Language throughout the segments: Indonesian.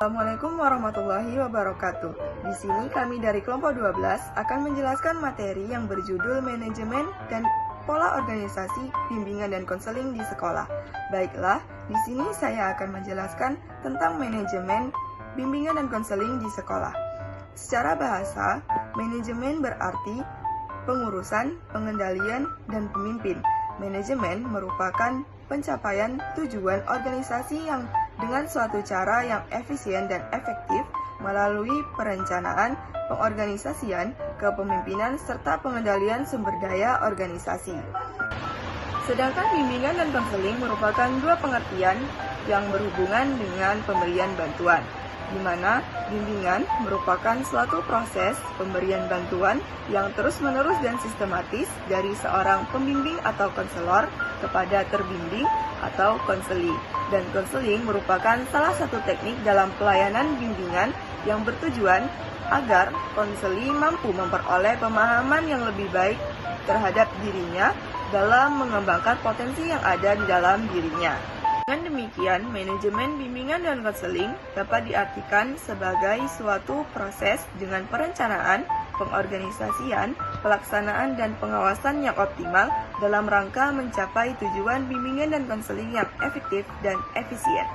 Assalamualaikum warahmatullahi wabarakatuh. Di sini kami dari kelompok 12 akan menjelaskan materi yang berjudul manajemen dan pola organisasi bimbingan dan konseling di sekolah. Baiklah, di sini saya akan menjelaskan tentang manajemen bimbingan dan konseling di sekolah. Secara bahasa, manajemen berarti pengurusan, pengendalian, dan pemimpin. Manajemen merupakan pencapaian tujuan organisasi yang dengan suatu cara yang efisien dan efektif melalui perencanaan, pengorganisasian, kepemimpinan, serta pengendalian sumber daya organisasi. Sedangkan bimbingan dan konseling merupakan dua pengertian yang berhubungan dengan pemberian bantuan, di mana bimbingan merupakan suatu proses pemberian bantuan yang terus-menerus dan sistematis dari seorang pembimbing atau konselor kepada terbimbing atau konseli. Dan konseling merupakan salah satu teknik dalam pelayanan bimbingan yang bertujuan agar konseli mampu memperoleh pemahaman yang lebih baik terhadap dirinya dalam mengembangkan potensi yang ada di dalam dirinya. Dengan demikian, manajemen bimbingan dan konseling dapat diartikan sebagai suatu proses dengan perencanaan, pengorganisasian, pelaksanaan, dan pengawasan yang optimal dalam rangka mencapai tujuan bimbingan dan konseling yang efektif dan efisien.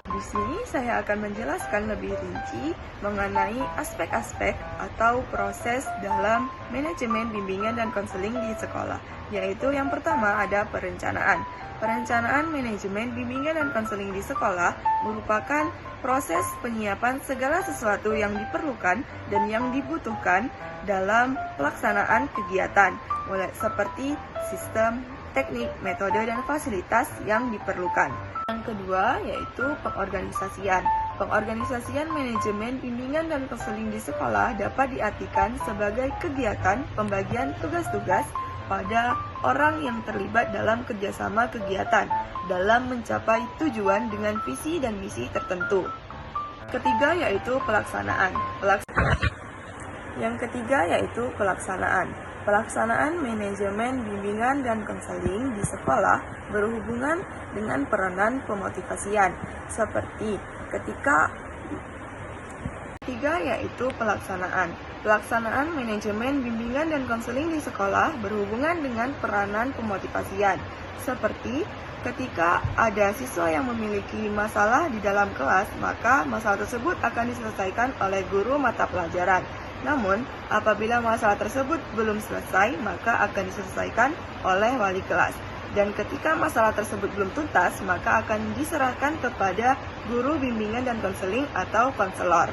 Di sini saya akan menjelaskan lebih rinci mengenai aspek-aspek atau proses dalam manajemen bimbingan dan konseling di sekolah, yaitu yang pertama ada perencanaan. Perencanaan manajemen bimbingan dan konseling di sekolah merupakan proses penyiapan segala sesuatu yang diperlukan dan yang dibutuhkan dalam pelaksanaan kegiatan, mulai seperti sistem, teknik, metode, dan fasilitas yang diperlukan. Yang kedua yaitu pengorganisasian. Pengorganisasian manajemen bimbingan dan konseling di sekolah dapat diartikan sebagai kegiatan pembagian tugas-tugas pada orang yang terlibat dalam kerjasama kegiatan dalam mencapai tujuan dengan visi dan misi tertentu. Ketiga yaitu pelaksanaan. Yang ketiga yaitu pelaksanaan. Pelaksanaan manajemen bimbingan dan konseling di sekolah berhubungan dengan peranan pemotivasian, seperti ketiga yaitu pelaksanaan. Pelaksanaan manajemen bimbingan dan konseling di sekolah berhubungan dengan peranan pemotivasian, seperti ketika ada siswa yang memiliki masalah di dalam kelas, maka masalah tersebut akan diselesaikan oleh guru mata pelajaran. Namun, apabila masalah tersebut belum selesai, maka akan diselesaikan oleh wali kelas. Dan ketika masalah tersebut belum tuntas, maka akan diserahkan kepada guru bimbingan dan konseling atau konselor.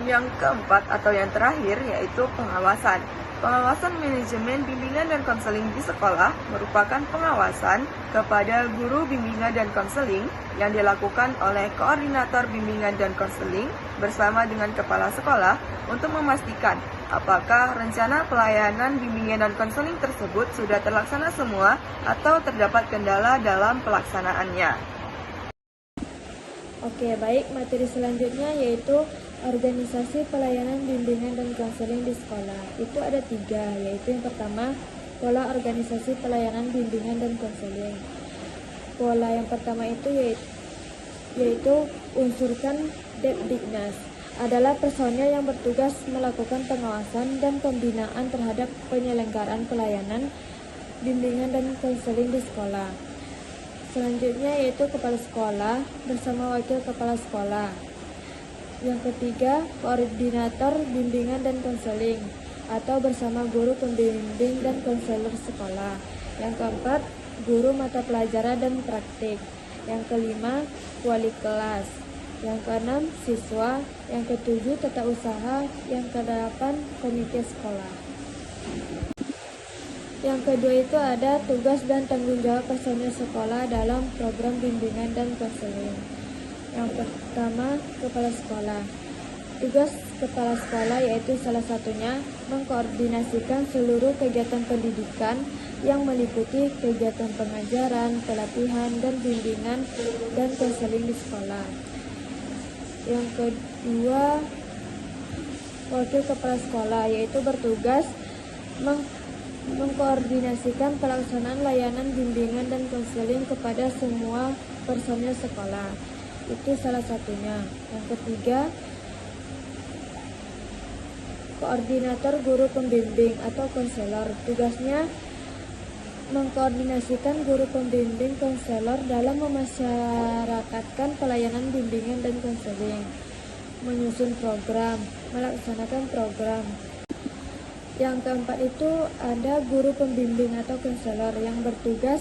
Yang keempat atau yang terakhir yaitu pengawasan. Pengawasan manajemen bimbingan dan konseling di sekolah merupakan pengawasan kepada guru bimbingan dan konseling yang dilakukan oleh koordinator bimbingan dan konseling bersama dengan kepala sekolah untuk memastikan apakah rencana pelayanan bimbingan dan konseling tersebut sudah terlaksana semua atau terdapat kendala dalam pelaksanaannya. Oke, baik. Materi selanjutnya yaitu organisasi pelayanan bimbingan dan konseling di sekolah. Itu ada 3, yaitu yang pertama, pola organisasi pelayanan bimbingan dan konseling. Pola yang pertama itu yaitu unsurkan Depdiknas, adalah personel yang bertugas melakukan pengawasan dan pembinaan terhadap penyelenggaraan pelayanan bimbingan dan konseling di sekolah. Selanjutnya yaitu kepala sekolah bersama wakil kepala sekolah. Yang ketiga, koordinator bimbingan dan konseling atau bersama guru pembimbing dan konselor sekolah. Yang keempat, guru mata pelajaran dan praktik. Yang kelima, wali kelas. Yang keenam, siswa. Yang ketujuh, tata usaha. Yang kedelapan, komite sekolah. Yang kedua itu ada tugas dan tanggung jawab personel sekolah dalam program bimbingan dan konseling. Yang pertama, kepala sekolah. Tugas kepala sekolah yaitu salah satunya mengkoordinasikan seluruh kegiatan pendidikan yang meliputi kegiatan pengajaran, pelatihan, dan bimbingan dan konseling di sekolah. Yang kedua, wakil kepala sekolah yaitu bertugas mengkoordinasikan pelaksanaan layanan bimbingan dan konseling kepada semua personel sekolah. itu salah satunya. Yang ketiga, koordinator guru pembimbing atau konselor. Tugasnya mengkoordinasikan guru pembimbing konselor dalam memasyarakatkan pelayanan bimbingan dan konseling, menyusun program, melaksanakan program. Yang keempat itu ada guru pembimbing atau konselor yang bertugas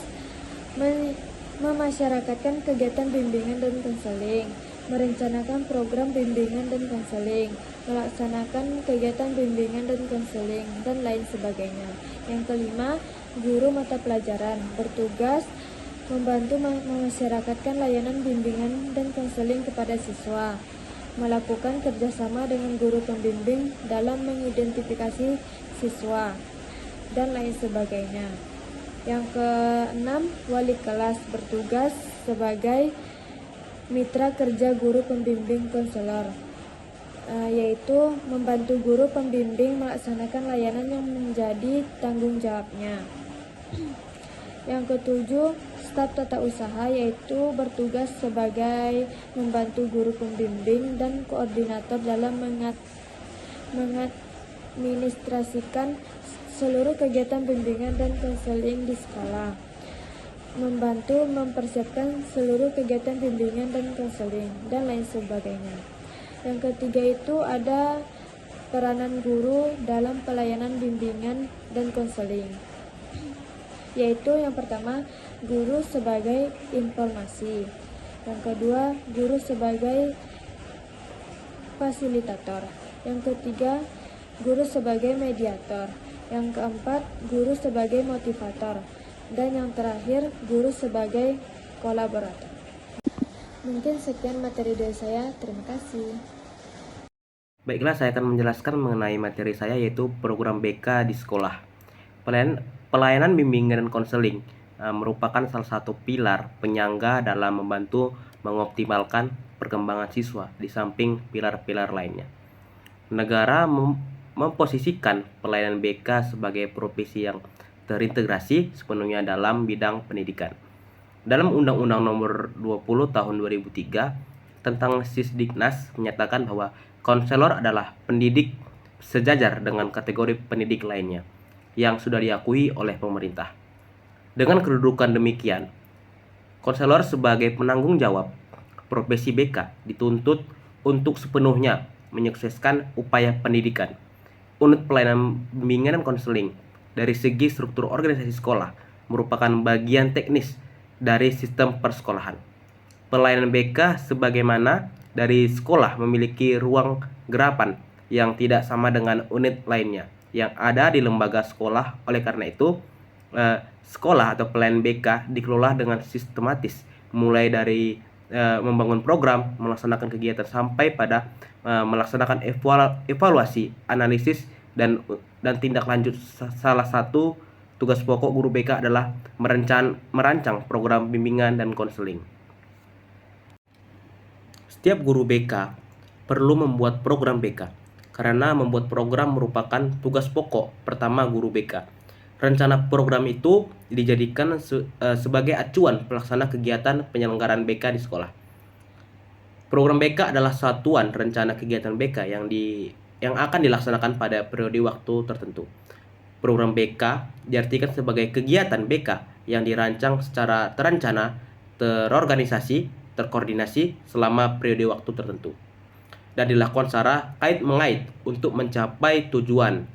memasyarakatkan kegiatan bimbingan dan konseling, merencanakan program bimbingan dan konseling, melaksanakan kegiatan bimbingan dan konseling, dan lain sebagainya. Yang kelima, guru mata pelajaran bertugas membantu memasyarakatkan layanan bimbingan dan konseling kepada siswa, melakukan kerjasama dengan guru pembimbing dalam mengidentifikasi siswa, dan lain sebagainya. Yang keenam, wali kelas bertugas sebagai mitra kerja guru pembimbing konselor, yaitu membantu guru pembimbing melaksanakan layanan yang menjadi tanggung jawabnya. Yang ketujuh, staf tata usaha, yaitu bertugas sebagai membantu guru pembimbing dan koordinator dalam mengadministrasikan seluruh kegiatan bimbingan dan konseling di sekolah, membantu mempersiapkan seluruh kegiatan bimbingan dan konseling, dan lain sebagainya. Yang ketiga itu ada peranan guru dalam pelayanan bimbingan dan konseling, yaitu yang pertama, guru sebagai informasi. Yang kedua, guru sebagai fasilitator. Yang ketiga, guru sebagai mediator. Yang keempat, guru sebagai motivator. Dan yang terakhir, guru sebagai kolaborator. Mungkin sekian materi dari saya. Terima kasih. Baiklah, saya akan menjelaskan mengenai materi saya, yaitu program BK di sekolah. Pelayanan bimbingan dan konseling merupakan salah satu pilar penyangga dalam membantu mengoptimalkan perkembangan siswa di samping pilar-pilar lainnya. Negara memposisikan pelayanan BK sebagai profesi yang terintegrasi sepenuhnya dalam bidang pendidikan. Dalam Undang-Undang Nomor 20 Tahun 2003 tentang Sisdiknas menyatakan bahwa konselor adalah pendidik sejajar dengan kategori pendidik lainnya yang sudah diakui oleh pemerintah. Dengan kedudukan demikian, konselor sebagai penanggung jawab profesi BK dituntut untuk sepenuhnya menyukseskan upaya pendidikan. Unit pelayanan bimbingan dan konseling dari segi struktur organisasi sekolah merupakan bagian teknis dari sistem persekolahan. Pelayanan BK sebagaimana dari sekolah memiliki ruang gerapan yang tidak sama dengan unit lainnya yang ada di lembaga sekolah. Oleh karena itu, sekolah atau pelayanan BK dikelola dengan sistematis, mulai dari membangun program, melaksanakan kegiatan sampai pada melaksanakan evaluasi, analisis, dan tindak lanjut. Salah satu tugas pokok guru BK adalah merancang program bimbingan dan konseling. Setiap guru BK perlu membuat program BK karena membuat program merupakan tugas pokok pertama guru BK. Rencana program itu dijadikan sebagai acuan pelaksana kegiatan penyelenggaraan BK di sekolah. Program BK adalah satuan rencana kegiatan BK yang akan dilaksanakan pada periode waktu tertentu. Program BK diartikan sebagai kegiatan BK yang dirancang secara terencana, terorganisasi, terkoordinasi selama periode waktu tertentu, dan dilakukan secara kait-mengait untuk mencapai tujuan.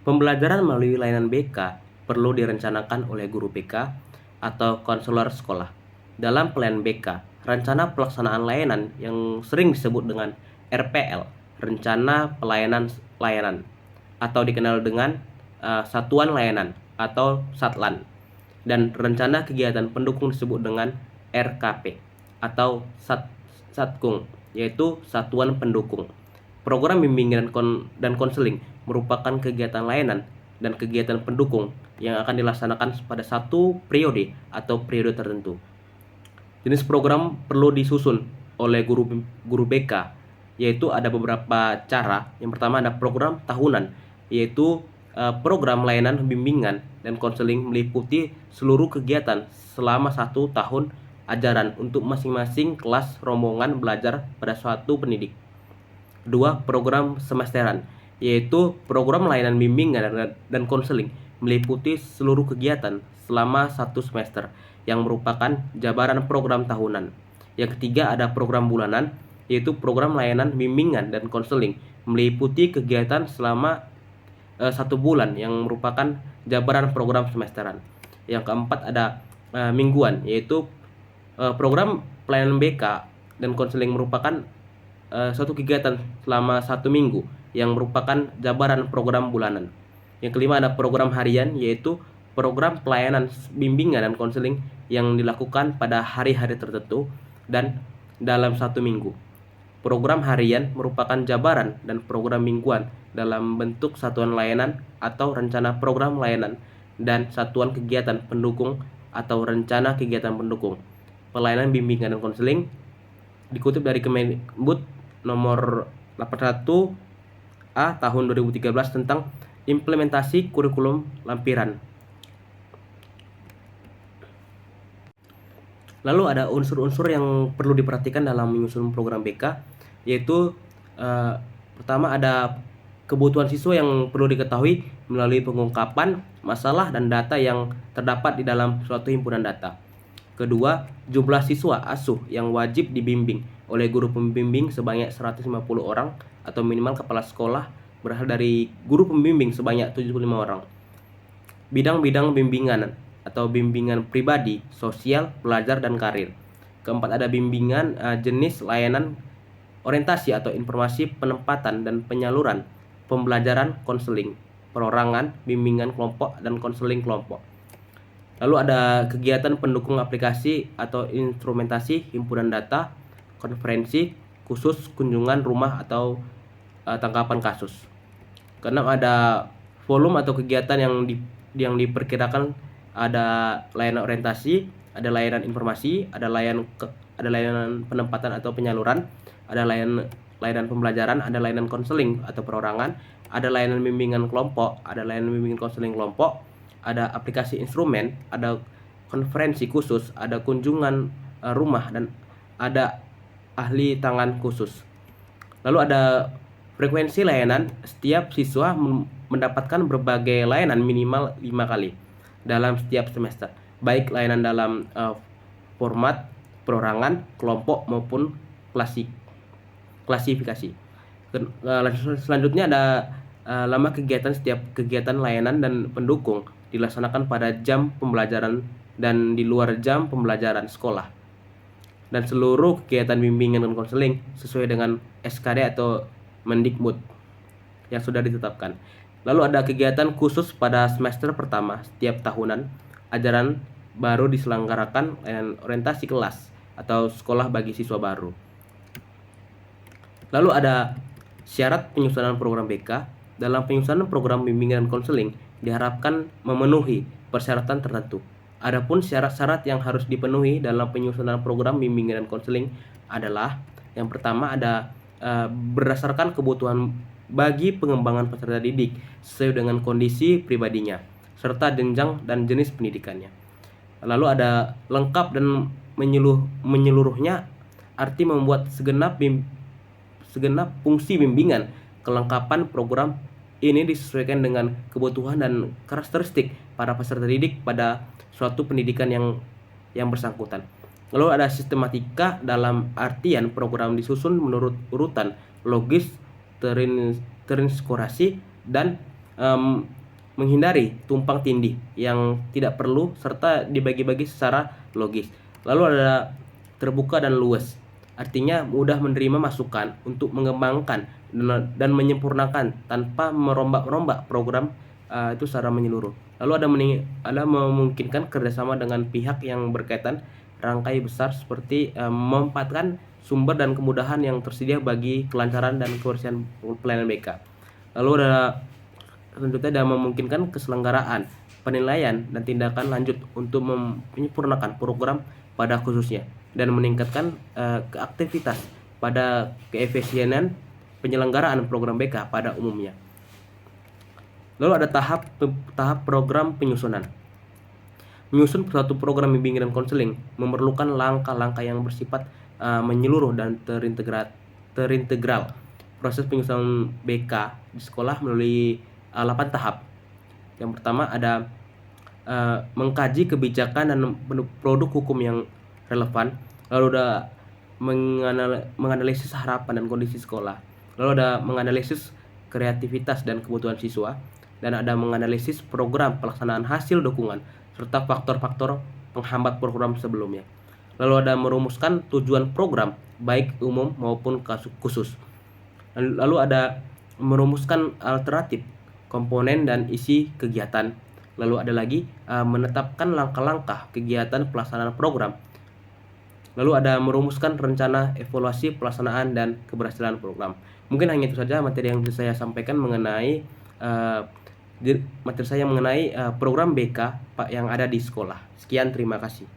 Pembelajaran melalui layanan BK perlu direncanakan oleh guru BK atau konselor sekolah. Dalam pelayanan BK, rencana pelaksanaan layanan yang sering disebut dengan RPL, rencana layanan, atau dikenal dengan satuan layanan atau satlan, dan rencana kegiatan pendukung disebut dengan RKP atau satkung, yaitu satuan pendukung. Program bimbingan dan konseling merupakan kegiatan layanan dan kegiatan pendukung yang akan dilaksanakan pada satu periode atau periode tertentu. Jenis program perlu disusun oleh guru BK, yaitu ada beberapa cara. Yang pertama ada program tahunan, yaitu program layanan bimbingan dan konseling meliputi seluruh kegiatan selama 1 tahun ajaran untuk masing-masing kelas rombongan belajar pada suatu pendidik. Kedua, program semesteran, yaitu program layanan bimbingan dan konseling meliputi seluruh kegiatan selama 1 semester yang merupakan jabaran program tahunan. Yang ketiga, ada program bulanan, yaitu program layanan bimbingan dan konseling meliputi kegiatan selama 1 bulan yang merupakan jabaran program semesteran. Yang keempat, ada mingguan, yaitu program pelayanan BK dan konseling merupakan suatu kegiatan selama 1 minggu yang merupakan jabaran program bulanan. Yang kelima, ada program harian, yaitu program pelayanan bimbingan dan konseling yang dilakukan pada hari-hari tertentu dan dalam 1 minggu. Program harian merupakan jabaran dan program mingguan dalam bentuk satuan layanan atau rencana program layanan dan satuan kegiatan pendukung atau rencana kegiatan pendukung. Pelayanan bimbingan dan konseling dikutip dari Kemendikbud nomor 81A tahun 2013 tentang implementasi kurikulum lampiran. Lalu ada unsur-unsur yang perlu diperhatikan dalam menyusun program BK, yaitu pertama, ada kebutuhan siswa yang perlu diketahui melalui pengungkapan masalah dan data yang terdapat di dalam suatu himpunan data. Kedua, jumlah siswa asuh yang wajib dibimbing oleh guru pembimbing sebanyak 150 orang atau minimal kepala sekolah berasal dari guru pembimbing sebanyak 75 orang. Bidang-bidang bimbingan atau bimbingan pribadi, sosial, pelajar, dan karir. Keempat, ada bimbingan jenis layanan orientasi atau informasi penempatan dan penyaluran, pembelajaran, konseling, perorangan, bimbingan kelompok, dan konseling kelompok. Lalu ada kegiatan pendukung aplikasi atau instrumentasi himpunan data, konferensi, khusus, kunjungan rumah atau tangkapan kasus. Keenam, ada volume atau kegiatan yang diperkirakan. Ada layanan orientasi, ada layanan informasi, ada layanan penempatan atau penyaluran, ada layanan pembelajaran, ada layanan konseling atau perorangan, ada layanan bimbingan kelompok, ada layanan bimbingan konseling kelompok, ada aplikasi instrumen, ada konferensi khusus, ada kunjungan rumah, dan ada ahli tangan khusus. Lalu ada frekuensi layanan. Setiap siswa mendapatkan berbagai layanan minimal 5 kali dalam setiap semester, baik layanan dalam format perorangan, kelompok maupun klasifikasi. Selanjutnya ada lama kegiatan. Setiap kegiatan layanan dan pendukung dilaksanakan pada jam pembelajaran dan di luar jam pembelajaran sekolah, dan seluruh kegiatan bimbingan dan konseling sesuai dengan SKD atau Mendikbud yang sudah ditetapkan. Lalu ada kegiatan khusus pada semester pertama setiap tahunan ajaran baru diselenggarakan orientasi kelas atau sekolah bagi siswa baru. Lalu ada syarat penyusunan program BK. Dalam penyusunan program bimbingan dan konseling diharapkan memenuhi persyaratan tertentu. Adapun syarat-syarat yang harus dipenuhi dalam penyusunan program bimbingan dan konseling adalah: yang pertama, ada berdasarkan kebutuhan bagi pengembangan peserta didik sesuai dengan kondisi pribadinya serta jenjang dan jenis pendidikannya. Lalu ada lengkap dan menyeluruhnya, arti membuat segenap fungsi bimbingan. Kelengkapan program ini disesuaikan dengan kebutuhan dan karakteristik para peserta didik pada suatu pendidikan yang bersangkutan. Lalu ada sistematika, dalam artian program disusun menurut urutan logis, terinspirasi, dan menghindari tumpang tindih yang tidak perlu serta dibagi-bagi secara logis. Lalu ada terbuka dan luas, artinya mudah menerima masukan untuk mengembangkan dan menyempurnakan tanpa merombak-rombak program itu secara menyeluruh. Lalu ada memungkinkan kerjasama dengan pihak yang berkaitan rangkai besar seperti memanfaatkan sumber dan kemudahan yang tersedia bagi kelancaran dan kebersihan pelayanan BK. Lalu selanjutnya ada memungkinkan keselenggaraan, penilaian, dan tindakan lanjut untuk menyempurnakan program pada khususnya dan meningkatkan keaktivitas pada keefisienan penyelenggaraan program BK pada umumnya. Lalu ada tahap program penyusunan. Menyusun suatu program bimbingan dan konseling memerlukan langkah-langkah yang bersifat menyeluruh dan terintegral. Proses penyusunan BK di sekolah melalui 8 tahap. Yang pertama ada mengkaji kebijakan dan produk hukum yang relevan, lalu ada menganalisis harapan dan kondisi sekolah, lalu ada menganalisis kreativitas dan kebutuhan siswa, dan ada menganalisis program pelaksanaan hasil dukungan serta faktor-faktor penghambat program sebelumnya. Lalu ada merumuskan tujuan program baik umum maupun khusus. Lalu ada merumuskan alternatif komponen dan isi kegiatan. Lalu ada lagi menetapkan langkah-langkah kegiatan pelaksanaan program. Lalu ada merumuskan rencana evaluasi pelaksanaan dan keberhasilan program. Mungkin hanya itu saja materi yang bisa saya sampaikan mengenai program BK yang ada di sekolah. Sekian, terima kasih.